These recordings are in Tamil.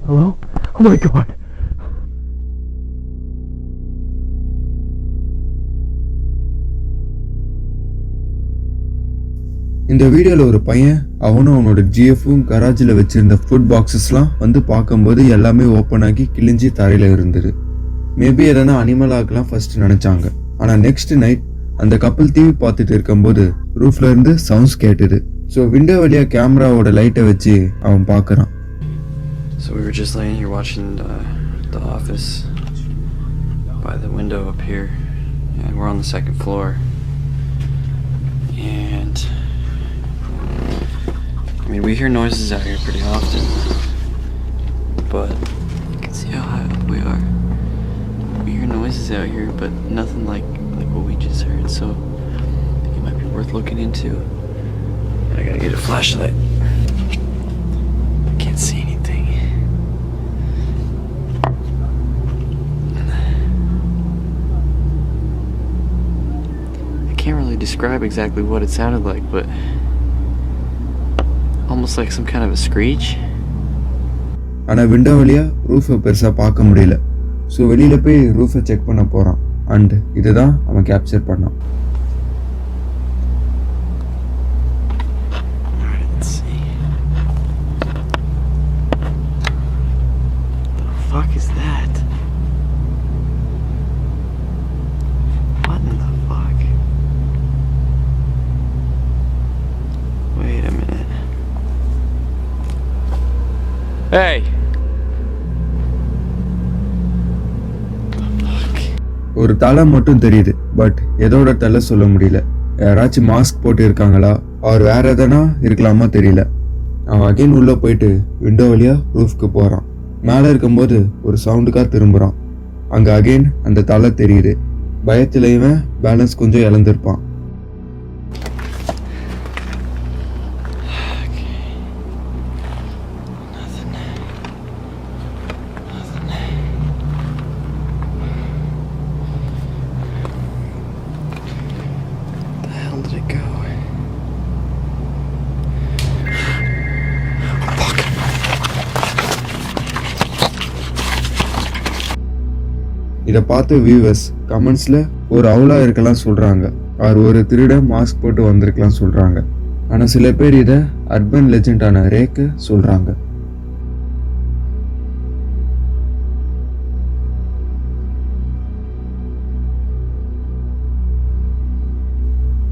Hello? Oh my god. இந்த வீடியோல ஒரு பையன் அவனும் அவனோட ஜிஎஃப்பும் கராஜில் வச்சிருந்த ஃபுட் பாக்ஸஸ்லாம் வந்து பார்க்கும்போது எல்லாமே ஓப்பன் ஆகி கிழிஞ்சி தரையில இருந்தது. மேபி எதனா அனிமலாகலாம் ஃபர்ஸ்ட் நினைச்சாங்க. ஆனா நெக்ஸ்ட் நைட் அந்த கப்பல் டிவி பார்த்துட்டு இருக்கும்போது ரூஃப்ல இருந்து சவுண்ட்ஸ் கேட்டுது. ஸோ விண்டோ வழியா கேமராவோட லைட்டை வச்சு அவன் பார்க்கறான். So we were just laying here watching the office by the window up here, and we're on the second floor. And I mean, we hear noises out here pretty often, but you can see how high up we are. We hear noises out here, but nothing like what we just heard. So it might be worth looking into. I gotta get a flashlight. I can't see anything. I can't really describe exactly what it sounded like, but almost like some kind of a screech. ஆனா விண்டோ வழியா ரூஃபை பெருசா பார்க்க முடியல. ஸோ வெளியில போய் ரூஃபை செக் பண்ண போறான். அண்ட் இதுதான் அவன் கேப்சர் பண்ணான். Let's see. The fuck is that? What in the fuck? Wait a minute. Hey! ஒரு தலை மட்டும் தெரியுது. பட் எதோட தலை சொல்ல முடியல. யாராச்சும் மாஸ்க் போட்டு இருக்காங்களா அவர் வேற எதனா இருக்கலாமா தெரியல. அவன் அகைன் உள்ள போயிட்டு விண்டோ வழியா ரூஃப்க்கு போறான். மேல இருக்கும்போது ஒரு சவுண்டுக்கா திரும்புறான். அங்க அகைன் அந்த தலை தெரியுது. பயத்துல இவன் பேலன்ஸ் கொஞ்சம் இழந்திருப்பான். இதை பார்த்து வியூவர்ஸ் கமெண்ட்ஸ்ல ஒரு அவுலா இருக்கலாம் சொல்றாங்க. அவர் ஒரு திருட மாஸ்க் போட்டு வந்திருக்கலாம் சொல்றாங்க. ஆனா சில பேர் இதை அர்பன் லெஜெண்டான ரேக்கு சொல்றாங்க.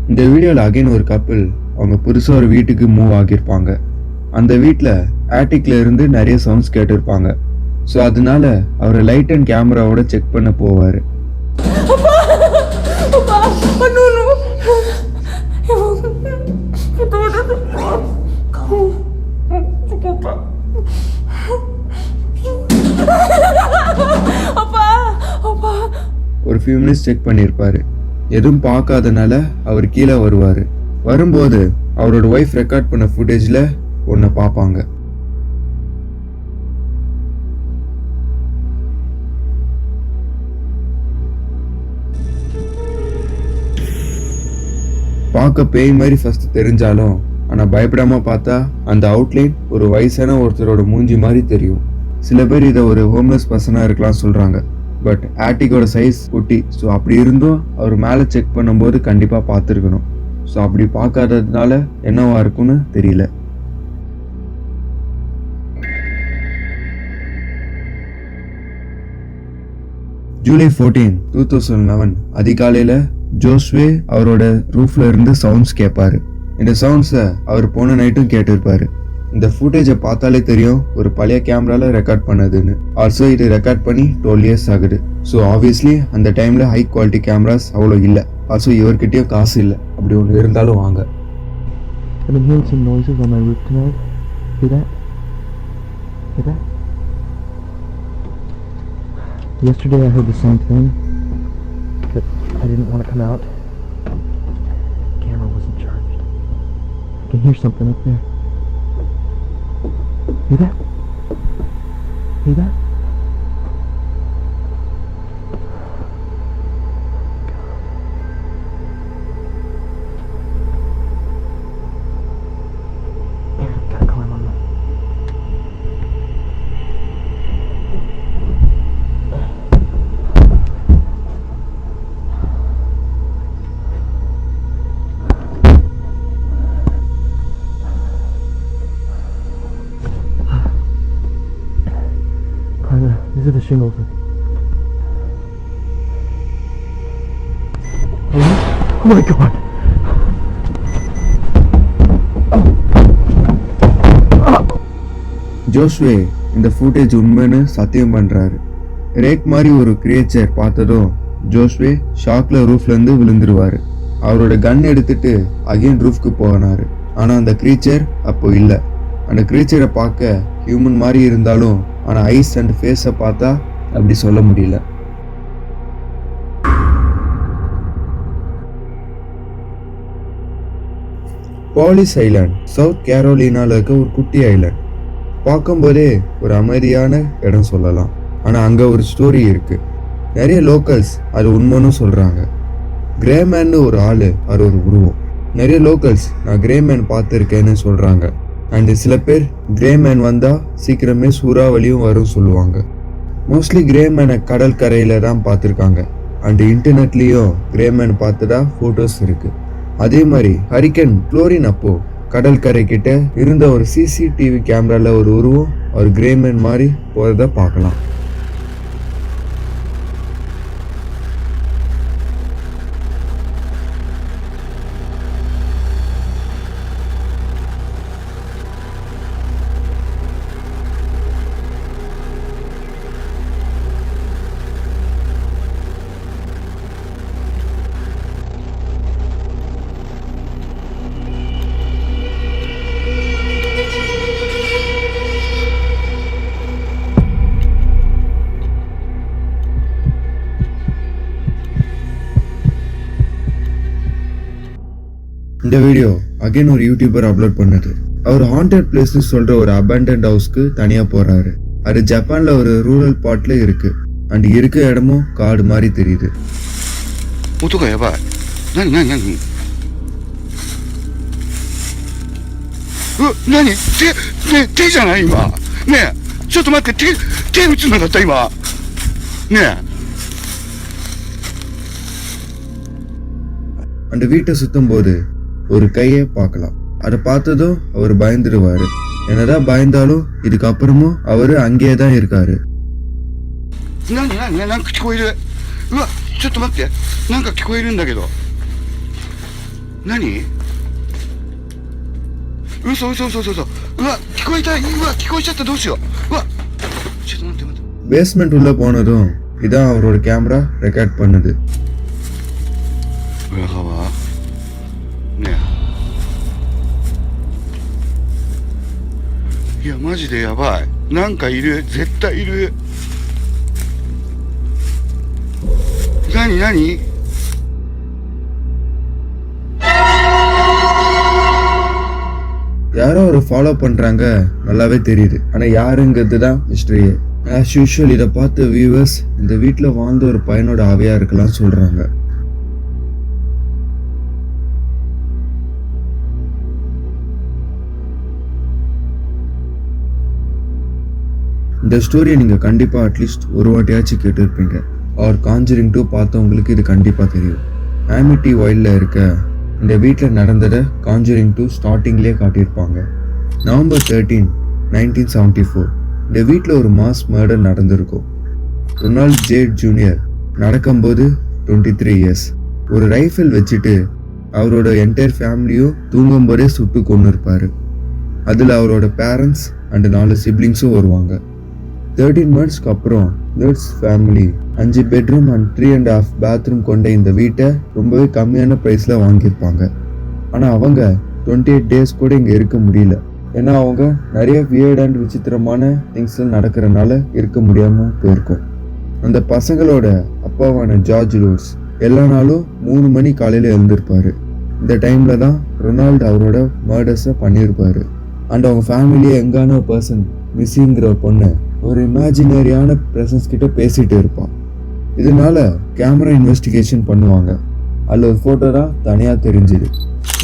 இந்த வீடியோல அகைன் ஒரு கப்பிள் அவங்க புதுசா ஒரு வீட்டுக்கு மூவ் ஆகியிருப்பாங்க. அந்த வீட்டில் ஆட்டிக்ல இருந்து நிறைய சவுண்ட்ஸ் கேட்டிருப்பாங்க. ஸோ அதனால அவர் லைட் அண்ட் கேமராவோட செக் பண்ண போவார். ஒரு ஃபியூ மினிட்ஸ் செக் பண்ணியிருப்பாரு. எதுவும் பார்க்காதனால அவர் கீழே வருவார். வரும்போது அவரோட ஒய்ஃப் ரெக்கார்ட் பண்ண ஃபுட்டேஜில் ஒன்றை பார்ப்பாங்க. பார்க்க பேய் மாதிரி ஃபர்ஸ்ட் தெரிஞ்சாலும் ஆனா பயப்படாம பார்த்தா அந்த அவுட்லைன் ஒரு வயசான ஒருத்தரோட மூஞ்சி மாதிரி தெரியும். சில பேர் இதை ஒரு ஹோம்லெஸ் பர்சனா இருக்கலாம் சொல்றாங்க. பட் ஆட்டிக்கோட சைஸ் குட்டி. ஸோ அப்படி இருந்தும் அவர் மேலே செக் பண்ணும்போது கண்டிப்பா பார்த்துருக்கணும். ஸோ அப்படி பார்க்காததுனால என்னவா இருக்கும்னு தெரியல. ஜூலை 14, 2011 அதிகாலையில ஜோஸ்வே அவரோட ரூஃப்ல இருந்து சவுண்ட்ஸ் கேட்பாரு. இந்த சவுண்ட்ஸை அவர் போன நைட்டும் கேட்டிருப்பாரு. இந்த ஃபுட்டேஜை பார்த்தாலே தெரியும் ஒரு பழைய கேமரால ரெக்கார்ட் பண்ணதுன்னு. ஆல்சோ இது ரெக்கார்ட் பண்ணி 12 years ஆகுது. ஸோ ஆப்வியஸ்லி அந்த டைம்ல ஹை குவாலிட்டி கேமராஸ் அவ்வளோ இல்லை. ஆல்சோ இவர்கிட்டயும் காசு இல்லை. அப்படி ஒன்று இருந்தாலும் வாங்க. I've been hearing some noises on my roof tonight. Hear that? Hear that? Yesterday I heard the same thing, but I didn't want to come out. The camera wasn't charged. I can hear something up there. Hear that? Hear that? These are the shingles. Hello? Oh my god! ஜோஸ்வே இந்த ஃபுட்டேஜ் உண்மைன்னு சத்தியம் பண்றாரு. ரேக் மாதிரி ஒரு கிரியேச்சர் பார்த்ததும் ஜோஸ்வே ஷாக்ல ரூஃப்ல இருந்து விழுந்துருவாரு. அவரோட கன் எடுத்துட்டு அகைன் ரூஃப்க்கு போனாரு. ஆனா அந்த கிரீச்சர் அப்போ இல்ல. அந்த கிரீச்சரை பார்க்க ஹியூமன் மாதிரி இருந்தாலும் ஆனா ஐஸ் அண்ட் ஃபேஸை பார்த்தா அப்படி சொல்ல முடியல. பாலிஸ் ஐலாண்ட் சவுத் கேரோலினால இருக்க ஒரு குட்டி ஐலாண்ட். பார்க்கும்போதே ஒரு அமைதியான இடம் சொல்லலாம். ஆனா அங்க ஒரு ஸ்டோரி இருக்கு. நிறைய லோக்கல்ஸ் அது உண்மைன்னு சொல்றாங்க. கிரேமேன்னு ஒரு ஆளு, அது ஒரு உருவம். நிறைய லோக்கல்ஸ் நான் கிரேமேன் பார்த்துருக்கேன்னு சொல்றாங்க. அண்ட் சில பேர் கிரேமேன் வந்தா சீக்கிரமே சூறாவளியும் வரும் சொல்லுவாங்க. மோஸ்ட்லி கிரேமேனை கடல் கரையில தான் பார்த்துருக்காங்க. அண்ட் இன்டர்நெட்லயும் கிரேமேன் பார்த்ததா போட்டோஸ் இருக்கு. அதே மாதிரி ஹரிக்கன் ஃப்ளோரின் அப்போ கடல் கரை கிட்ட இருந்த ஒரு சிசிடிவி கேமரால ஒரு உருவம் ஒரு கிரேமேன் மாதிரி போறத பார்க்கலாம். இந்த வீடியோ அகைன் ஒரு யூடியூபர் அப்லோட் பண்ணது. அவர் ஹாண்டட் பிளேஸ்னு சொல்ற ஒரு அபேண்டன்ட் ஹவுஸ்க்கு தனியா போறாரு. அது ஜப்பான்ல ஒரு ரூரல் பார்ட்ல இருக்கு. அண்ட் இருக்க இடமும் காடு மாதிரி தெரியுது. அந்த வீட்டை சுத்தும் போது ஒரு கையை பார்க்கலாம். அதை பார்த்ததும் அவர் பயந்துருவாரு. என்னதான் பயந்தாலும் இதுக்கப்புறமும் அவரு அங்கேயே தான் இருக்காரு. பேஸ்மெண்ட் உள்ள போனதும் இதான் அவரோட கேமரா ரெக்கார்ட் பண்ணுது.いやマジでやばい。なんかいる、絶対いる。何யாரோ ஒரு ஃபாலோ பண்றாங்க நல்லாவே தெரியுது. ஆனா யாருங்கிறது தான் மிஸ்டரியே. ஆஸ் யூஷுவல் இதை பார்த்த வியூவர்ஸ் இந்த வீட்டில் வாழ்ந்த ஒரு பையனோட ஆவியா இருக்கலாம் சொல்றாங்க. இந்த ஸ்டோரியை நீங்கள் கண்டிப்பாக அட்லீஸ்ட் ஒரு வாட்டியாச்சும் கேட்டிருப்பீங்க. அவர் காஞ்சரிங் 2 பார்த்தவங்களுக்கு இது கண்டிப்பாக தெரியும். ஆமிட்டி வைல்டில் இருக்க இந்த வீட்டில் நடந்ததை காஞ்சரிங் 2 ஸ்டார்டிங்லேயே காட்டியிருப்பாங்க. நவம்பர் 13, 1974 இந்த வீட்டில் ஒரு மாஸ் மர்டர் நடந்திருக்கும். ரொனால்ட் ஜேட் ஜூனியர் நடக்கும்போது 23 இயர்ஸ் ஒரு ரைஃபிள் வச்சுட்டு அவரோட என்டையர் ஃபேமிலியும் தூங்கும்போதே சுட்டு கொண்டு இருப்பார். அதில் அவரோட பேரண்ட்ஸ் அண்ட் 4 சிப்ளிங்ஸும் வருவாங்க. 13 monthsக்கு அப்புறம் let's family 5 bedroom and 3.5 bathroom கொண்ட இந்த வீட்டை ரொம்பவே கம்மியான ப்ரைஸில் வாங்கியிருப்பாங்க. ஆனால் அவங்க 28 days கூட இங்கே இருக்க முடியல. ஏன்னா அவங்க நிறைய வியர்ட் அண்ட் விசித்திரமான திங்ஸ்லாம் நடக்கிறனால இருக்க முடியாமல் போயிருக்கும். அந்த பசங்களோட அப்பாவான ஜார்ஜ் லோட்ஸ் எல்லா நாளும் 3 மணி காலையில் எழுந்திருப்பாரு. இந்த டைமில் தான் ரொனால்டு அவரோட மர்டர்ஸை பண்ணியிருப்பாரு. அண்ட் அவங்க ஃபேமிலியே எங்கான பர்சன் மிஸ்ஸிங்கிற பொண்ணு ஒரு இமேஜினரியான ப்ரெசன்ஸ் கிட்ட பேசிட்டு இருப்பான். இதனால கேமரா இன்வெஸ்டிகேஷன் பண்ணுவாங்க. அதில் ஒரு ஃபோட்டோ தான் தனியாக தெரிஞ்சுது.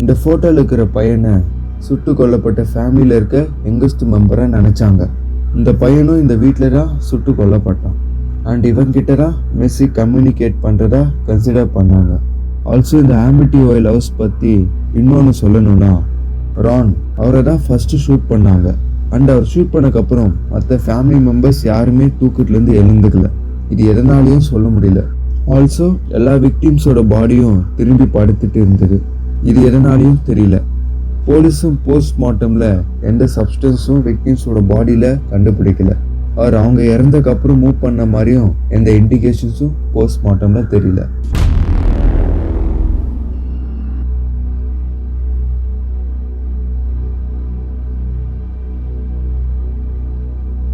இந்த ஃபோட்டோவில் இருக்கிற பையனை சுட்டு கொல்லப்பட்ட ஃபேமிலியில் இருக்க யங்கஸ்ட் மெம்பரை நினச்சாங்க. இந்த பையனும் இந்த வீட்டில் தான் சுட்டு கொல்லப்பட்டான். அண்ட் இவன்கிட்ட தான் மெஸ்ஸி கம்யூனிகேட் பண்ணுறதா கன்சிடர் பண்ணாங்க. ஆல்சோ இந்த ஆமிட்டி வைல்ட் ஹவுஸ் பற்றி இன்னொன்று சொல்லணும்னா ரான் அவரை தான் ஃபர்ஸ்ட் ஷூட் பண்ணாங்க. அண்ட் அவர் ஷூட் பண்ணக்கப்புறம் மற்ற ஃபேமிலி மெம்பர்ஸ் யாருமே தூக்கத்துலேருந்து எழுந்துக்கல. இது எதனாலையும் சொல்ல முடியல. ஆல்சோ எல்லா விக்டிம்ஸோட பாடியும் திரும்பி படுத்துட்டு இருந்தது. இது எதனாலையும் தெரியல. போலீஸும் போஸ்ட்மார்ட்டம்ல எந்த சப்ஸ்டன்ஸும் விக்டிம்ஸோட பாடியில கண்டுபிடிக்கல. அவங்க இறந்தக்கு அப்புறம் மூவ் பண்ண மாதிரியும் எந்த இண்டிகேஷன்ஸும் போஸ்ட்மார்ட்டம்ல தெரியல.